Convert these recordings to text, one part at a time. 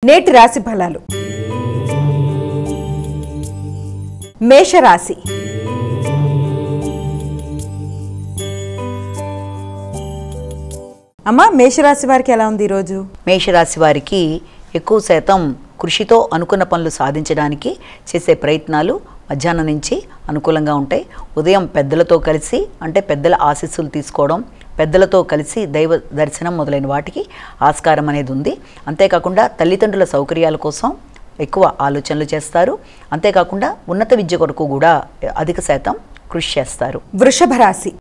నేటి రాశి ఫలాలు. మేషరాశి. అమ్మా, మేషరాశి వారికి ఎలా ఉంది ఈరోజు? మేషరాశి వారికి ఎక్కువ శాతం కృషితో అనుకున్న పనులు సాధించడానికి చేసే ప్రయత్నాలు మధ్యాహ్నం నుంచి అనుకూలంగా ఉంటాయి. ఉదయం పెద్దలతో కలిసి అంటే పెద్దల ఆశీస్సులు తీసుకోవడం, పెద్దలతో కలిసి దైవ దర్శనం మొదలైన వాటికి ఆస్కారం అనేది ఉంది. అంతేకాకుండా తల్లిదండ్రుల సౌకర్యాల కోసం ఎక్కువ ఆలోచనలు చేస్తారు. అంతేకాకుండా ఉన్నత విద్య కొరకు కూడా అధిక శాతం కృషి చేస్తారు. వృషభ రాశి.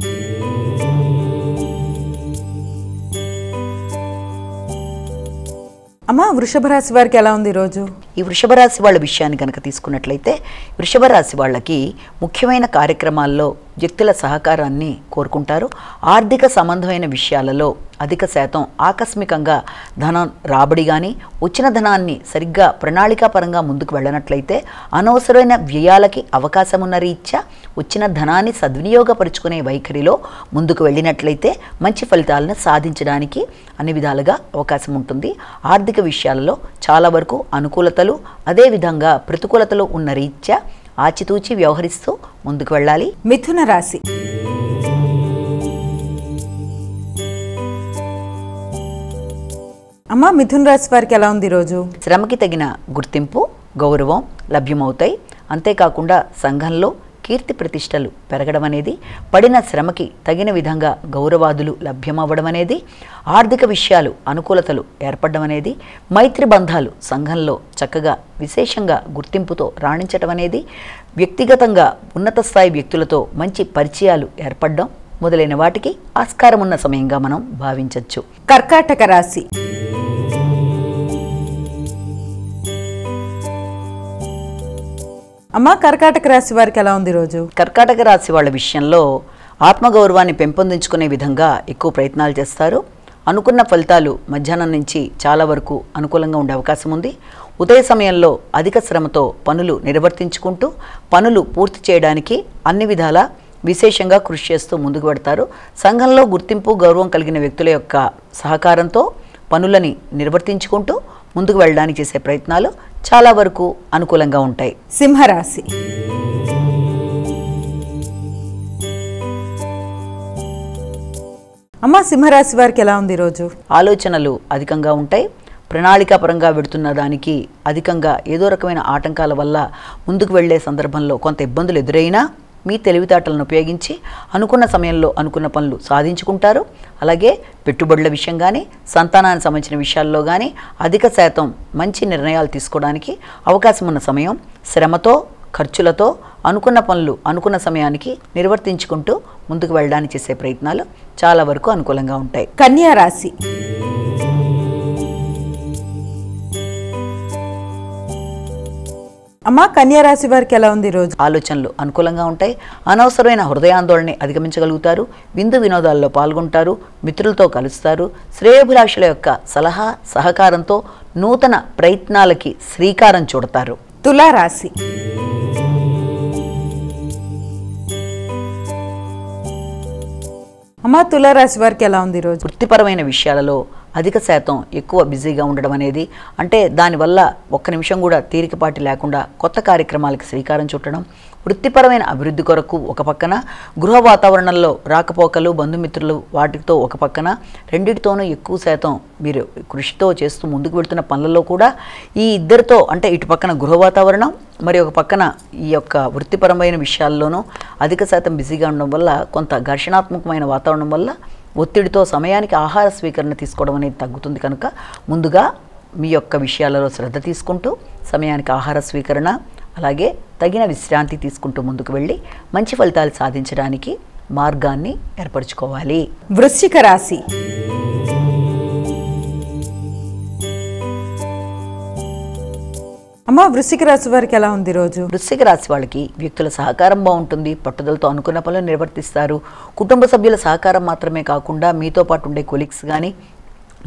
అమ్మా, వృషభ రాశి వారికి ఎలా ఉంది ఈరోజు? ఈ వృషభ రాశి వాళ్ళ విషయాన్ని కనుక తీసుకున్నట్లయితే వృషభ రాశి వాళ్ళకి ముఖ్యమైన కార్యక్రమాల్లో వ్యక్తుల సహకారాన్ని కోరుకుంటారు. ఆర్థిక సంబంధమైన విషయాలలో అధిక శాతం ఆకస్మికంగా ధనం రాబడి కానీ వచ్చిన ధనాన్ని సరిగ్గా ప్రణాళికాపరంగా ముందుకు వెళ్ళనట్లయితే అనవసరమైన వ్యయాలకి అవకాశం ఉన్న రీత్యా వచ్చిన ధనాన్ని సద్వినియోగపరుచుకునే వైఖరిలో ముందుకు వెళ్ళినట్లయితే మంచి ఫలితాలను సాధించడానికి అన్ని విధాలుగా అవకాశం ఉంటుంది. ఆర్థిక విషయాలలో చాలా వరకు అనుకూలతలు అదేవిధంగా ప్రతికూలతలు ఉన్న రీత్యా ఆచితూచి వ్యవహరిస్తూ ముందుకు వెళ్ళాలి. మిథున రాశి. అమ్మా, మిథున రాశి వారికి ఎలా ఉంది ఈరోజు? శ్రమకి తగిన గుర్తింపు, గౌరవం లభ్యమవుతాయి. అంతేకాకుండా సంఘంలో కీర్తి ప్రతిష్టలు పెరగడం అనేది, పడిన శ్రమకి తగిన విధంగా గౌరవాదులు లభ్యమవ్వడం అనేది, ఆర్థిక విషయాలు అనుకూలతలు ఏర్పడడం అనేది, మైత్రి బంధాలు సంఘంలో చక్కగా విశేషంగా గుర్తింపుతో రాణించడం అనేది, వ్యక్తిగతంగా ఉన్నత స్థాయి వ్యక్తులతో మంచి పరిచయాలు ఏర్పడడం మొదలైన వాటికి ఆస్కారం ఉన్న సమయంగా మనం భావించవచ్చు. కర్కాటక రాశి. అమ్మా, కర్కాటక రాశి వారికి ఎలా ఉంది ఈరోజు? కర్కాటక రాశి వాళ్ళ విషయంలో ఆత్మగౌరవాన్ని పెంపొందించుకునే విధంగా ఎక్కువ ప్రయత్నాలు చేస్తారు. అనుకున్న ఫలితాలు మధ్యాహ్నం నుంచి చాలా వరకు అనుకూలంగా ఉండే అవకాశం ఉంది. ఉదయ సమయంలో అధిక శ్రమతో పనులు నిర్వర్తించుకుంటూ పనులు పూర్తి చేయడానికి అన్ని విధాలా విశేషంగా కృషి చేస్తూ ముందుకు పెడతారు. సంఘంలో గుర్తింపు గౌరవం కలిగిన వ్యక్తుల యొక్క సహకారంతో పనులని నిర్వర్తించుకుంటూ ముందుకు వెళ్ళడానికి చేసే ప్రయత్నాలు చాలా వరకు అనుకూలంగా ఉంటాయి. సింహరాశి. అమ్మా, సింహరాశి వారికి ఎలా ఉంది ఈరోజు? ఆలోచనలు అధికంగా ఉంటాయి. ప్రణాళికాపరంగా వెడుతున్న దానికి అధికంగా ఏదో రకమైన ఆటంకాల వల్ల ముందుకు వెళ్లే సందర్భంలో కొంత ఇబ్బందులు ఎదురైనా మీ తెలివితేటలను ఉపయోగించి అనుకున్న సమయంలో అనుకున్న పనులు సాధించుకుంటారు. అలాగే పెట్టుబడుల విషయం కానీ సంతానానికి సంబంధించిన విషయాల్లో కానీ అధిక శాతం మంచి నిర్ణయాలు తీసుకోవడానికి అవకాశం ఉన్న సమయం. శ్రమతో ఖర్చులతో అనుకున్న పనులు అనుకున్న సమయానికి నిర్వర్తించుకుంటూ ముందుకు వెళ్ళడానికి చేసే ప్రయత్నాలు చాలా వరకు అనుకూలంగా ఉంటాయి. కన్యా రాశి. అమ్మా, కన్యా రాశి వారికి ఎలా ఉంది ఈరోజు? ఆలోచనలు అనుకూలంగా ఉంటాయి. అనవసరమైన హృదయాందోళనని అధిగమించగలుగుతారు. విందు వినోదాల్లో పాల్గొంటారు. మిత్రులతో కలుస్తారు. శ్రేయోభిలాషుల యొక్క సలహా సహకారంతో నూతన ప్రయత్నాలకి శ్రీకారం చుడతారు. తులారాశి. అమ్మా, తులారాశి వారికి ఎలా ఉంది ఈరోజు? వృత్తిపరమైన విషయాలలో అధిక శాతం ఎక్కువ బిజీగా ఉండడం అనేది, అంటే దానివల్ల ఒక్క నిమిషం కూడా తీరికపాటి లేకుండా కొత్త కార్యక్రమాలకి శ్రీకారం చుట్టడం, వృత్తిపరమైన అభివృద్ధి కొరకు ఒక పక్కన, గృహ వాతావరణంలో రాకపోకలు బంధుమిత్రులు వాటితో ఒక పక్కన, రెండింటితోనూ ఎక్కువ శాతం మీరు కృషితో చేస్తూ ముందుకు వెళ్తున్న పనులలో కూడా ఈ ఇద్దరితో, అంటే ఇటు పక్కన గృహ వాతావరణం మరి ఒక పక్కన ఈ యొక్క వృత్తిపరమైన విషయాల్లోనూ అధిక శాతం బిజీగా ఉండడం వల్ల కొంత ఘర్షణాత్మకమైన వాతావరణం వల్ల ఒత్తిడితో సమయానికి ఆహార స్వీకరణ తీసుకోవడం అనేది తగ్గుతుంది. కనుక ముందుగా మీ యొక్క విషయాలలో శ్రద్ధ తీసుకుంటూ సమయానికి ఆహార స్వీకరణ అలాగే తగిన విశ్రాంతి తీసుకుంటూ ముందుకు వెళ్ళి మంచి ఫలితాలు సాధించడానికి మార్గాన్ని ఏర్పరచుకోవాలి. వృశ్చిక రాశి. అమ్మా, వృశ్చిక రాశి వారికి ఎలా ఉంది ఈరోజు? వృశ్చిక రాశి వాళ్ళకి వ్యక్తుల సహకారం బాగుంటుంది. పట్టుదలతో అనుకున్న పనులు నిర్వర్తిస్తారు. కుటుంబ సభ్యుల సహకారం మాత్రమే కాకుండా మీతో పాటు ఉండే కొలీగ్స్ కానీ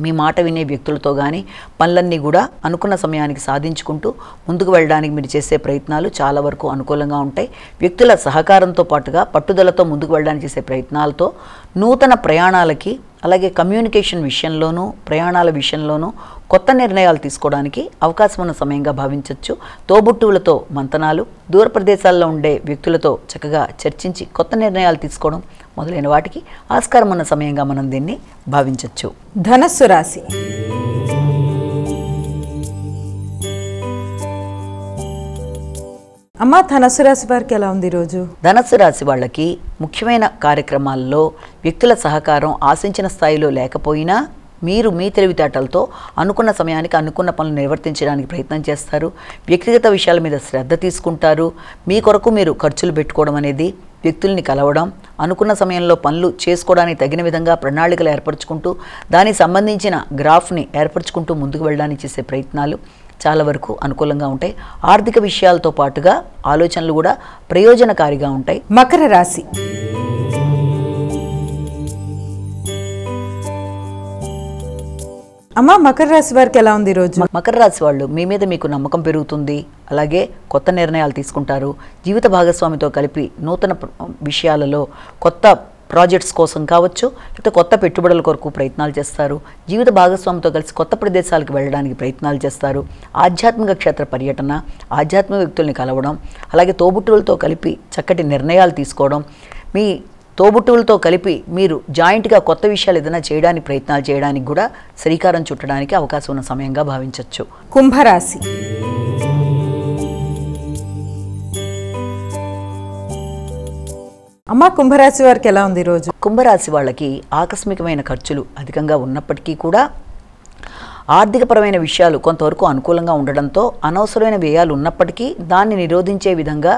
మీ మాట వినే వ్యక్తులతో కానీ పనులన్నీ కూడా అనుకున్న సమయానికి సాధించుకుంటూ ముందుకు వెళ్ళడానికి మీరు చేసే ప్రయత్నాలు చాలా వరకు అనుకూలంగా ఉంటాయి. వ్యక్తుల సహకారంతో పాటుగా పట్టుదలతో ముందుకు వెళ్ళడానికి చేసే ప్రయత్నాలతో నూతన ప్రయాణాలకి అలాగే కమ్యూనికేషన్ విషయంలోనూ ప్రయాణాల విషయంలోనూ కొత్త నిర్ణయాలు తీసుకోవడానికి అవకాశం ఉన్న సమయంగా భావించవచ్చు. తోబుట్టువులతో మంతనాలు, దూర ప్రదేశాల్లో ఉండే వ్యక్తులతో చక్కగా చర్చించి కొత్త నిర్ణయాలు తీసుకోవడం మొదలైన వాటికి ఆస్కారం ఉన్న సమయంగా మనం దీన్ని భావించవచ్చు. ధనస్సు రాశి. అమ్మ, ధనస్సు రాశి వారికి ఎలా ఉంది ఈరోజు? ధనస్సు రాశి వాళ్ళకి ముఖ్యమైన కార్యక్రమాల్లో వ్యక్తుల సహకారం ఆశించిన స్థాయిలో లేకపోయినా మీరు మీ తెలివితేటలతో అనుకున్న సమయానికి అనుకున్న పనులు నిర్వర్తించడానికి ప్రయత్నం చేస్తారు. వ్యక్తిగత విషయాల మీద శ్రద్ధ తీసుకుంటారు. మీ కొరకు మీరు ఖర్చులు పెట్టుకోవడం అనేది, వ్యక్తుల్ని కలవడం, అనుకున్న సమయంలో పనులు చేసుకోవడానికి తగిన విధంగా ప్రణాళికలు ఏర్పరచుకుంటూ దానికి సంబంధించిన గ్రాఫ్ని ఏర్పరచుకుంటూ ముందుకు వెళ్ళడానికి చేసే ప్రయత్నాలు చాలా వరకు అనుకూలంగా ఉంటాయి. ఆర్థిక విషయాలతో పాటుగా ఆలోచనలు కూడా ప్రయోజనకారిగా ఉంటాయి. మకర రాశి. అమ్మ, మకర రాశి వారికి ఎలా ఉంది ఈరోజు? మకర రాశి వాళ్ళు మీ మీద మీకు నమ్మకం పెరుగుతుంది. అలాగే కొత్త నిర్ణయాలు తీసుకుంటారు. జీవిత భాగస్వామితో కలిపి నూతన విషయాలలో కొత్త ప్రాజెక్ట్స్ కోసం కావచ్చు, లేకపోతే కొత్త పెట్టుబడుల కొరకు ప్రయత్నాలు చేస్తారు. జీవిత భాగస్వామితో కలిసి కొత్త ప్రదేశాలకు వెళ్ళడానికి ప్రయత్నాలు చేస్తారు. ఆధ్యాత్మిక క్షేత్ర పర్యటన, ఆధ్యాత్మిక వ్యక్తుల్ని కలవడం, అలాగే తోబుట్టువులతో కలిపి చక్కటి నిర్ణయాలు తీసుకోవడం, మీ తోబుట్టువులతో కలిపి మీరు జాయింట్గా కొత్త విషయాలు ఏదైనా చేయడానికి ప్రయత్నాలు చేయడానికి కూడా శ్రీకారం చుట్టడానికి అవకాశం ఉన్న సమయంగా భావించవచ్చు. కుంభరాశి. అమ్మ, కుంభరాశి వారికి ఎలా ఉంది ఈరోజు? కుంభరాశి వాళ్ళకి ఆకస్మికమైన ఖర్చులు అధికంగా ఉన్నప్పటికీ కూడా ఆర్థికపరమైన విషయాలు కొంతవరకు అనుకూలంగా ఉండడంతో అనవసరమైన వ్యయాలు ఉన్నప్పటికీ దాన్ని నిరోధించే విధంగా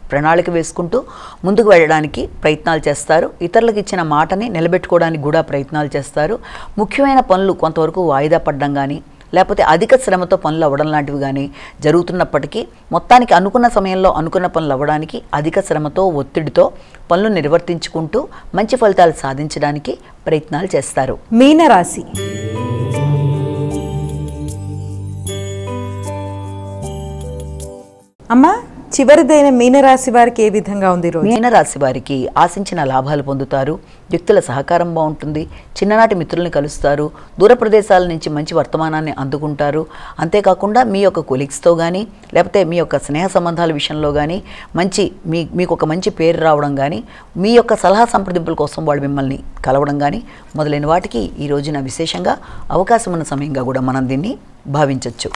ప్రణాళిక వేసుకుంటూ ముందుకు వెళ్ళడానికి ప్రయత్నాలు చేస్తారు. ఇతరులకు ఇచ్చిన మాటని నిలబెట్టుకోవడానికి కూడా ప్రయత్నాలు చేస్తారు. ముఖ్యమైన పనులు కొంతవరకు వాయిదా పడడం కానీ, లేకపోతే అధిక శ్రమతో పనులు అవ్వడం లాంటివి కానీ జరుగుతున్నప్పటికీ మొత్తానికి అనుకున్న సమయంలో అనుకున్న పనులు అవ్వడానికి అధిక శ్రమతో, ఒత్తిడితో పనులు నిర్వర్తించుకుంటూ మంచి ఫలితాలు సాధించడానికి ప్రయత్నాలు చేస్తారు. మీనరాశి. అమ్మ, చివరిదైన మీనరాశి వారికి ఏ విధంగా ఉంది ఈరోజు? మీనరాశి వారికి ఆశించిన లాభాలు పొందుతారు. వ్యక్తుల సహకారం బాగుంటుంది. చిన్ననాటి మిత్రుల్ని కలుస్తారు. దూర ప్రదేశాల నుంచి మంచి వర్తమానాన్ని అందుకుంటారు. అంతేకాకుండా మీ యొక్క కొలీగ్స్తో కానీ, లేకపోతే మీ యొక్క స్నేహ సంబంధాల విషయంలో కానీ మీకు ఒక మంచి పేరు రావడం కానీ, మీ యొక్క సలహా సంప్రదింపుల కోసం వాళ్ళు మిమ్మల్ని కలవడం కానీ మొదలైన వాటికి ఈ రోజున విశేషంగా అవకాశం ఉన్న సమయంగా కూడా మనం దీన్ని భావించవచ్చు.